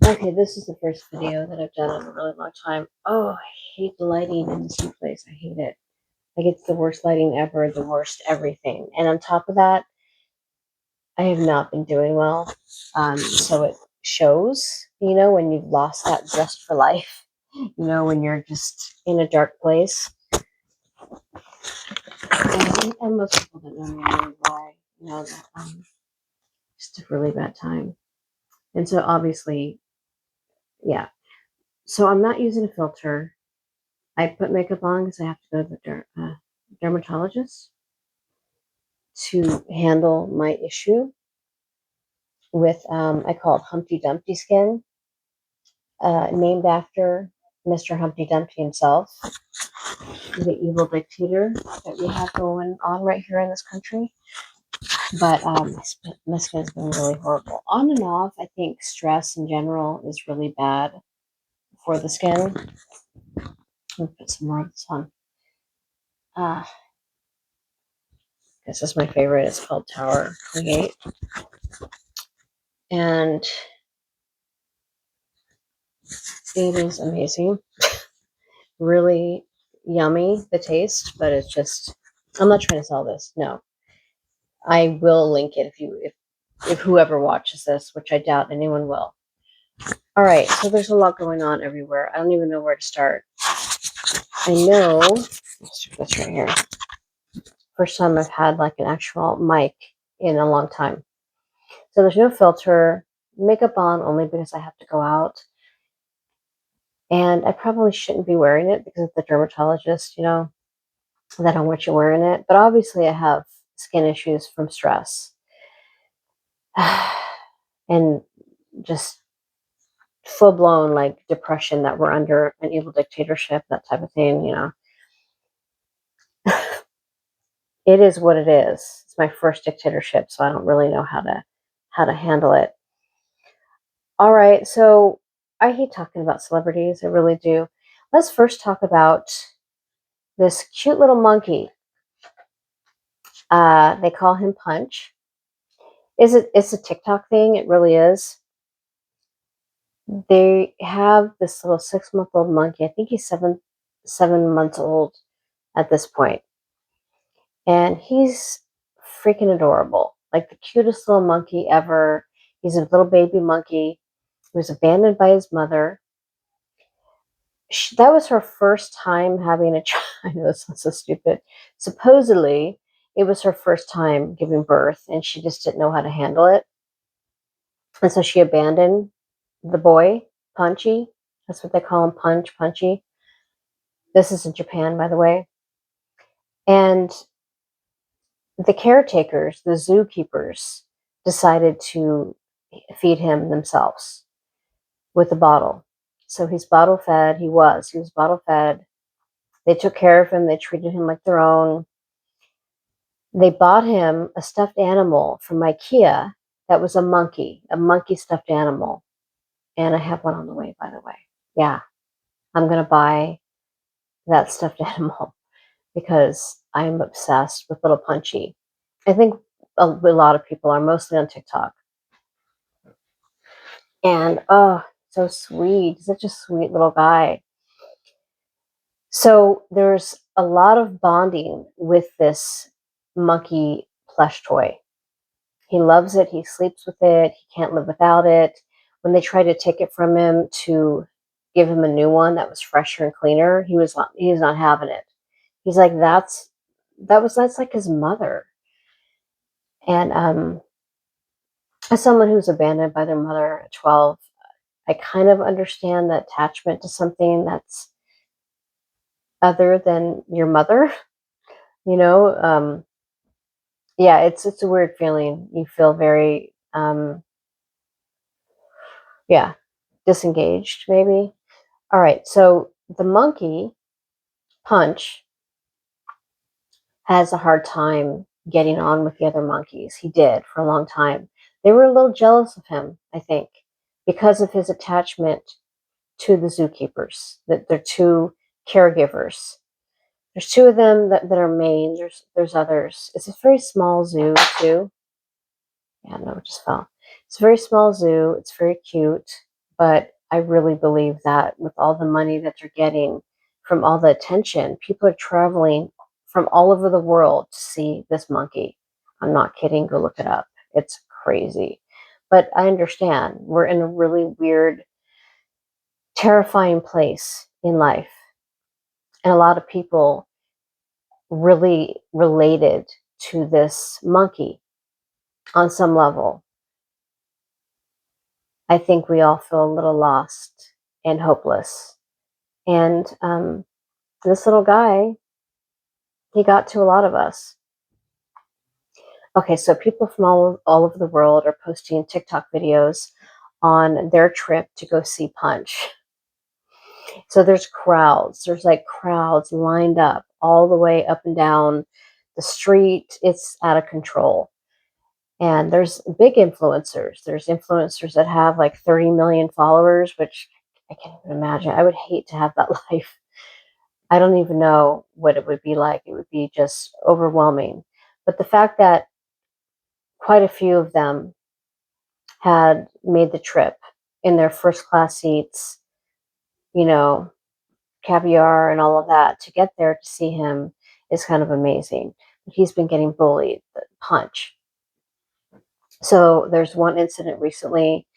Okay, this is the first video that I've done in a really long time. Oh, I hate the lighting in this new place. I hate it. Like, it's the worst lighting ever, the worst everything. And on top of that, I have not been doing well. So it shows, when you've lost that zest for life, when you're just in a dark place. And most people don't know really why, that, just a really bad time. And so obviously, yeah. So I'm not using a filter. I put makeup on because I have to go to the dermatologist to handle my issue with, I call it Humpty Dumpty skin, named after Mr. Humpty Dumpty himself, the evil dictator that we have going on right here in this country. But my skin has been really horrible. On and off, I think stress in general is really bad for the skin. Let me put some more of this on. This is my favorite. It's called Tower 28. And it is amazing. Really yummy, the taste, but it's just, I'm not trying to sell this. No. I will link it if whoever watches this, which I doubt anyone will. All right, so there's a lot going on everywhere. I don't even know where to start. I know, let's do this right here. First time I've had like an actual mic in a long time. So there's no filter, makeup on only because I have to go out. And I probably shouldn't be wearing it because of the dermatologist, they don't want you wearing it. But obviously I have skin issues from stress. And just full-blown like depression that we're under an evil dictatorship, that type of thing, It is what it is. It's my first dictatorship, so I don't really know how to handle it. All right, so I hate talking about celebrities, I really do. Let's first talk about this cute little monkey. They call him Punch. It's a TikTok thing, it really is. They have this little 6-month-old monkey. I think he's seven months old at this point. And he's freaking adorable. Like the cutest little monkey ever. He's a little baby monkey who was abandoned by his mother. That was her first time having a child. I know this sounds so stupid. Supposedly, it was her first time giving birth, and she just didn't know how to handle it. And so she abandoned the boy, Punchy. That's what they call him, Punchy. This is in Japan, by the way. And the caretakers, the zookeepers, decided to feed him themselves with a bottle. So he's bottle fed. He was bottle fed. They took care of him. They treated him like their own. They bought him a stuffed animal from IKEA that was a monkey stuffed animal. And I have one on the way, by the way. Yeah, I'm going to buy that stuffed animal because I'm obsessed with little Punchy. I think a lot of people are, mostly on TikTok. And oh, so sweet. Such a sweet little guy. So there's a lot of bonding with this monkey plush toy. He loves it. He sleeps with it. He can't live without it. When they tried to take it from him to give him a new one that was fresher and cleaner, he's not having it. He's like, that's like his mother. And as someone who's abandoned by their mother at 12, I kind of understand the attachment to something that's other than your mother. Yeah, it's a weird feeling. You feel very, disengaged, maybe. All right, so the monkey, Punch, has a hard time getting on with the other monkeys. He did for a long time. They were a little jealous of him, I think, because of his attachment to the zookeepers. That they're two caregivers. There's two of them that are main. There's others. It's a very small zoo too. Yeah, no, it just fell. It's a very small zoo. It's very cute, But I really believe that with all the money that they're getting from all the attention, people are traveling from all over the world to see this monkey. I'm not kidding. Go look it up. It's crazy. But I understand we're in a really weird, terrifying place in life. And a lot of people really related to this monkey on some level. I think we all feel a little lost and hopeless. And this little guy, he got to a lot of us. Okay, so people from all over the world are posting TikTok videos on their trip to go see Punch. So there's crowds. There's like crowds lined up all the way up and down the street. It's out of control. And there's big influencers. There's influencers that have like 30 million followers, which I can't even imagine. I would hate to have that life. I don't even know what it would be like. It would be just overwhelming. But the fact that quite a few of them had made the trip in their first class seats, you know, caviar and all of that to get there to see him is kind of amazing. He's been getting bullied, Punch. So there's one incident recently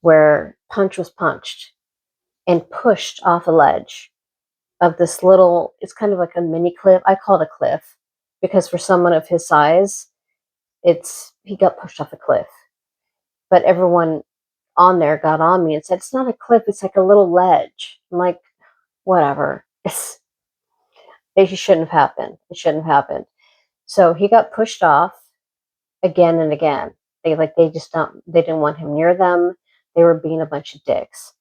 where Punch was punched and pushed off a ledge of this little, it's kind of like a mini cliff. I call it a cliff because for someone of his size, he got pushed off a cliff. But everyone on there got on me and said, it's not a cliff, it's like a little ledge. I'm like, whatever. It shouldn't have happened. It shouldn't have happened. So he got pushed off again and again. They didn't want him near them. They were being a bunch of dicks.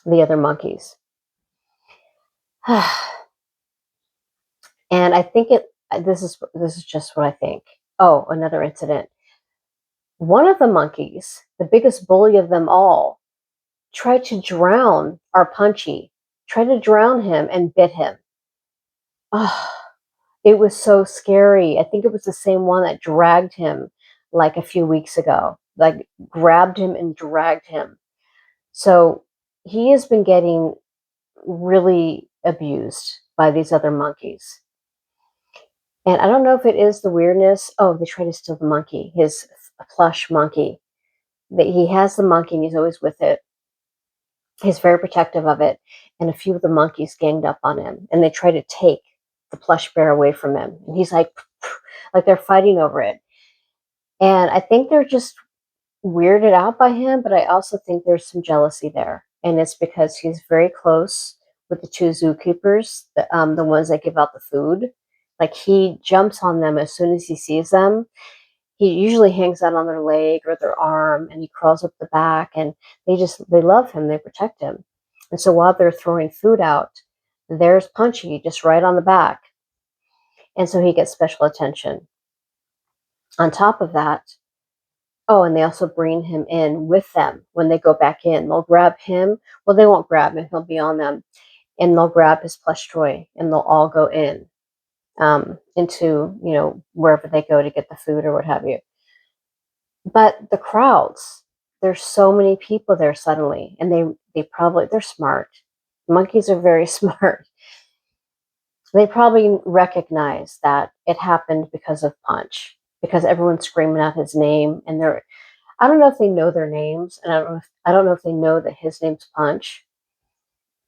The other monkeys. And I think this is just what I think. Oh, another incident. One of the monkeys, the biggest bully of them all, tried to drown our Punchy, tried to drown him and bit him. Oh, it was so scary. I think it was the same one that dragged him like a few weeks ago, like grabbed him and dragged him. So he has been getting really abused by these other monkeys. And I don't know if it is the weirdness. Oh, they try to steal the monkey, his plush monkey. He has the monkey and he's always with it. He's very protective of it. And a few of the monkeys ganged up on him and they try to take the plush bear away from him. And he's like they're fighting over it. And I think they're just weirded out by him, but I also think there's some jealousy there. And it's because he's very close with the two zookeepers, the ones that give out the food. Like he jumps on them as soon as he sees them. He usually hangs out on their leg or their arm and he crawls up the back and they love him, they protect him. And so while they're throwing food out, there's Punchy just right on the back. And so he gets special attention. On top of that, oh, and they also bring him in with them when they go back in. They'll grab him. Well, they won't grab him. He'll be on them. And they'll grab his plush toy and they'll all go in into, wherever they go to get the food or what have you. But the crowds, there's so many people there suddenly. And they're smart. Monkeys are very smart. They probably recognize that it happened because of Punch, because everyone's screaming out his name and I don't know if they know their names, and I don't know if they know that his name's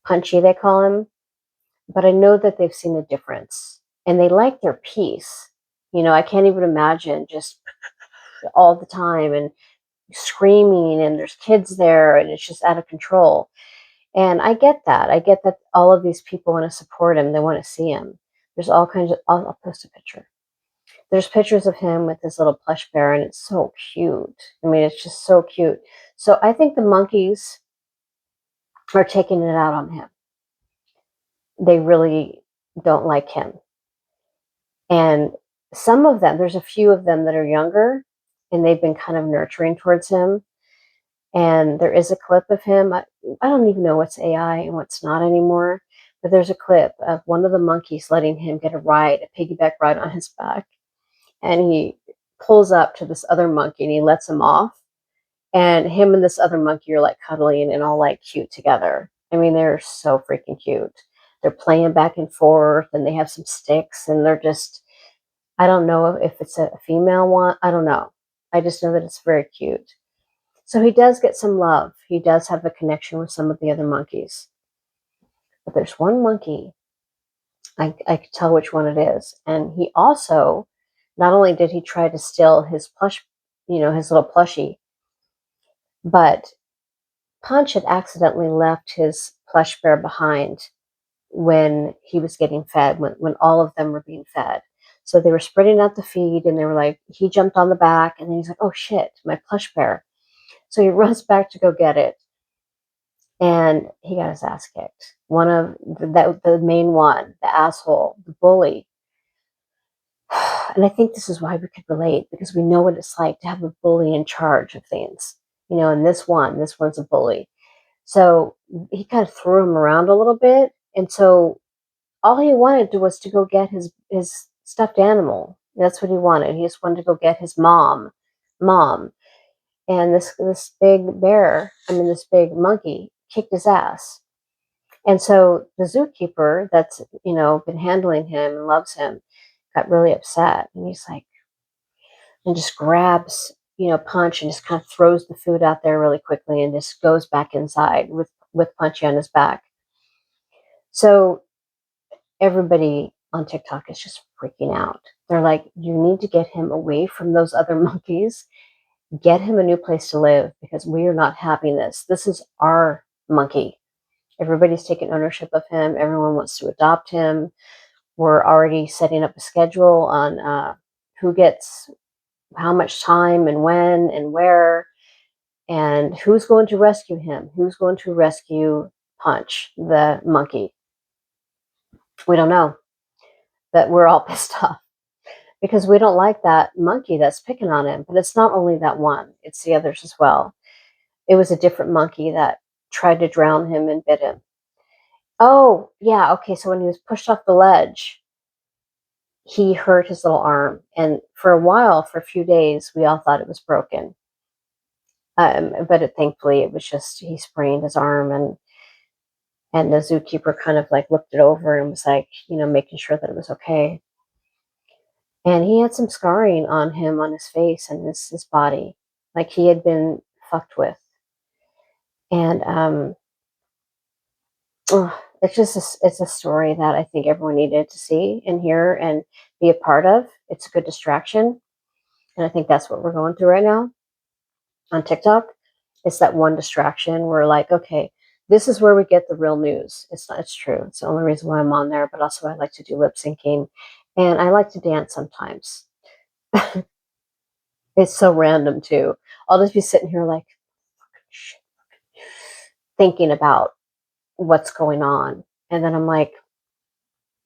Punchy they call him, but I know that they've seen a difference, and they like their peace. I can't even imagine just all the time and screaming, and there's kids there, and it's just out of control. And I get that. I get that all of these people want to support him. They want to see him. There's all kinds of. I'll post a picture. There's pictures of him with this little plush bear, and it's so cute. I mean, it's just so cute. So I think the monkeys are taking it out on him. They really don't like him. And some of them, there's a few of them that are younger, and they've been kind of nurturing towards him. And there is a clip of him. I don't even know what's AI and what's not anymore. But there's a clip of one of the monkeys letting him get a piggyback ride on his back. And he pulls up to this other monkey and he lets him off. And him and this other monkey are like cuddling and all like cute together. I mean, they're so freaking cute. They're playing back and forth and they have some sticks and they're just, I don't know if it's a female one. I don't know. I just know that it's very cute. So he does get some love. He does have a connection with some of the other monkeys. But there's one monkey, I could tell which one it is. And he also, not only did he try to steal his plush, his little plushie, but Punch had accidentally left his plush bear behind when he was getting fed, when all of them were being fed. So they were spreading out the feed and they were like, he jumped on the back and then he's like, oh shit, my plush bear. So he runs back to go get it. And he got his ass kicked. One of the main one, the asshole, the bully. And I think this is why we could relate, because we know what it's like to have a bully in charge of things. And this one's a bully. So he kind of threw him around a little bit. And so all he wanted was to go get his stuffed animal. That's what he wanted. He just wanted to go get his mom. And this big bear, this big monkey kicked his ass. And so the zookeeper that's, been handling him and loves him got really upset. And he's like, and just grabs, Punch and just kind of throws the food out there really quickly and just goes back inside with Punchy on his back. So everybody on TikTok is just freaking out. They're like, you need to get him away from those other monkeys. Get him a new place to live because we are not having this. This is our monkey. Everybody's taking ownership of him. Everyone wants to adopt him. We're already setting up a schedule on who gets how much time and when and where and who's going to rescue him. Who's going to rescue Punch, the monkey. We don't know, but we're all pissed off because we don't like that monkey that's picking on him. But it's not only that one, it's the others as well. It was a different monkey that tried to drown him and bit him. Oh, yeah, okay, so when he was pushed off the ledge, he hurt his little arm. And for a while, for a few days, we all thought it was broken. But thankfully, it was just he sprained his arm, and the zookeeper kind of like looked it over and was like, making sure that it was okay. And he had some scarring on him, on his face and his body, like he had been fucked with. And it's a story that I think everyone needed to see and hear and be a part of. It's a good distraction, and I think that's what we're going through right now on TikTok. It's that one distraction. We're like, okay, this is where we get the real news. It's not. It's true. It's the only reason why I'm on there. But also, I like to do lip syncing, and I like to dance sometimes. It's so random too. I'll just be sitting here like thinking about what's going on, and then I'm like,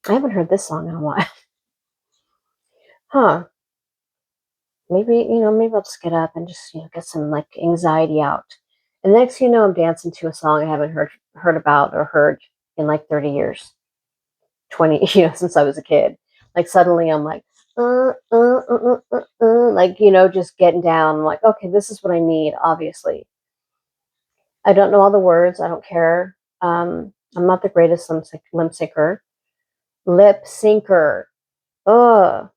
I haven't heard this song in a while. Huh? Maybe I'll just get up and just get some like anxiety out. And the next thing you know, I'm dancing to a song I haven't heard about or heard in like 30 years, 20, since I was a kid. Like suddenly I'm like, like just getting down. I'm like, okay, this is what I need. Obviously, I don't know all the words. I don't care. I'm not the greatest lip syncer. Lip syncer. Ugh.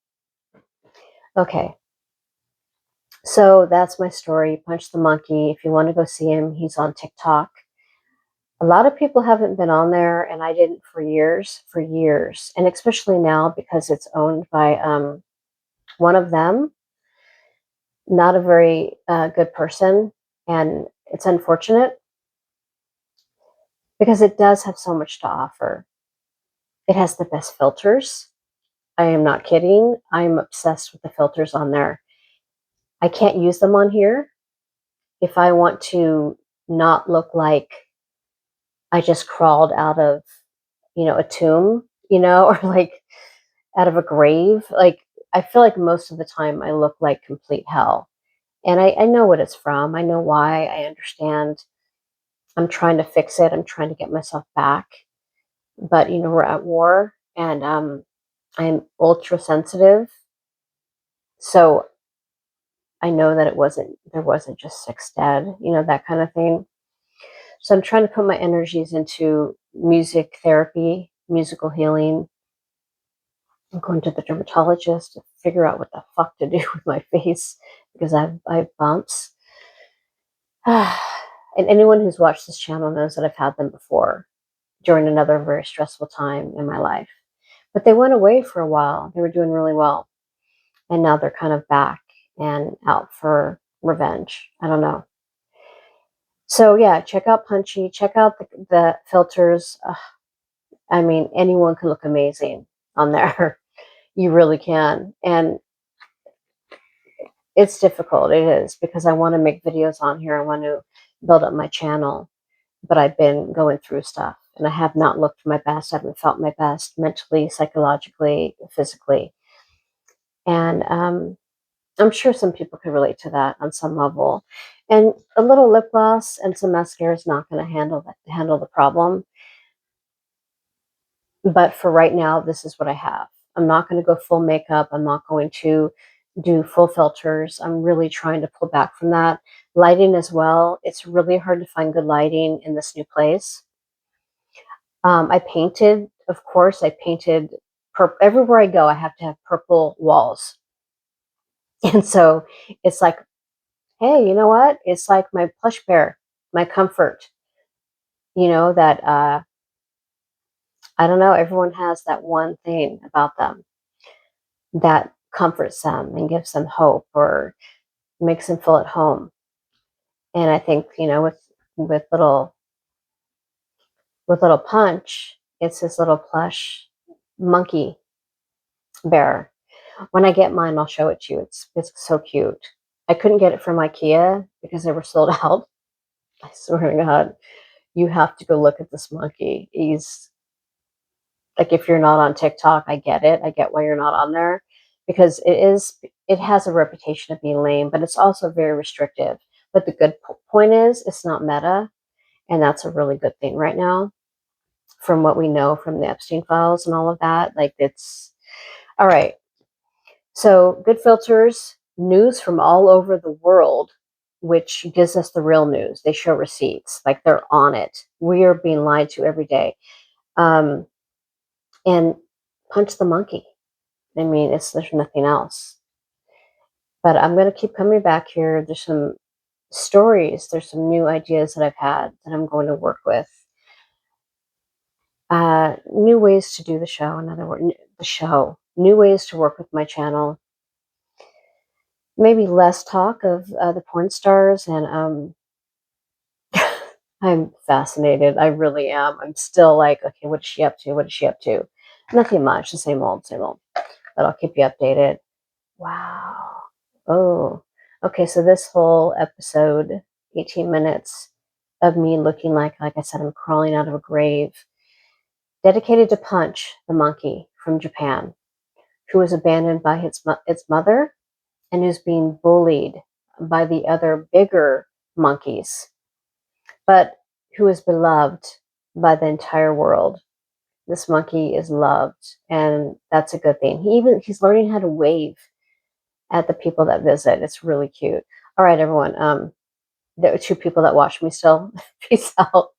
Okay. So that's my story, Punch the Monkey. If you want to go see him, he's on TikTok. A lot of people haven't been on there, and I didn't for years, and especially now because it's owned by one of them, not a very good person, and it's unfortunate because it does have so much to offer. It has the best filters. I am not kidding. I'm obsessed with the filters on there. I can't use them on here. If I want to not look like I just crawled out of, a tomb, or like out of a grave. Like, I feel like most of the time I look like complete hell. And I know what it's from. I know why. I understand. I'm trying to fix it. I'm trying to get myself back. But, we're at war and I'm ultra sensitive. So I know that there wasn't just 6 dead, that kind of thing. So I'm trying to put my energies into music therapy, musical healing. I'm going to the dermatologist to figure out what the fuck to do with my face because I have bumps. And anyone who's watched this channel knows that I've had them before during another very stressful time in my life. But they went away for a while. They were doing really well. And now they're kind of back and out for revenge. I don't know. So yeah, check out Punchy. Check out the filters. I mean, anyone can look amazing on there. You really can. And it's difficult. It is because I want to make videos on here. I want to build up my channel. But I've been going through stuff and I have not looked my best. I haven't felt my best mentally, psychologically, physically. And I'm sure some people could relate to that on some level. And a little lip gloss and some mascara is not going to handle the problem. But for right now, this is what I have. I'm not going to go full makeup. I'm not going to do full filters. I'm really trying to pull back from that. Lighting as well. It's really hard to find good lighting in this new place. I painted, of course, I painted purple. Everywhere I go, I have to have purple walls. And so it's like, hey, you know what? It's like my plush bear, my comfort, that I don't know, everyone has that one thing about them that comforts them and gives them hope or makes them feel at home. And I think, with little Punch, it's this little plush monkey bear. When I get mine, I'll show it to you. It's so cute. I couldn't get it from IKEA because they were sold out. I swear to God, you have to go look at this monkey. He's like, if you're not on TikTok, I get it. I get why you're not on there because it has a reputation of being lame, but it's also very restrictive. But the good point is it's not meta, and that's a really good thing right now from what we know from the Epstein files and all of that. Like, it's all right. So good filters, news from all over the world, which gives us the real news. They show receipts, like they're on it. We are being lied to every day. And punch the monkey. I mean, there's nothing else. But I'm going to keep coming back here. There's some stories. There's some new ideas that I've had that I'm going to work with. New ways to do the show. In other words, new ways to work with my channel. Maybe less talk of the porn stars, and I'm fascinated. I really am. I'm still like, okay, what is she up to? What is she up to? Nothing much. The same old, same old. But I'll keep you updated. Wow. Oh, okay. So this whole episode, 18 minutes of me looking like I said, I'm crawling out of a grave, dedicated to Punch, the monkey from Japan, who was abandoned by its mother and who's being bullied by the other bigger monkeys, but who is beloved by the entire world. This monkey is loved, and that's a good thing. He's learning how to wave at the people that visit. It's really cute. All right, everyone. There are 2 people that watch me still. Peace out.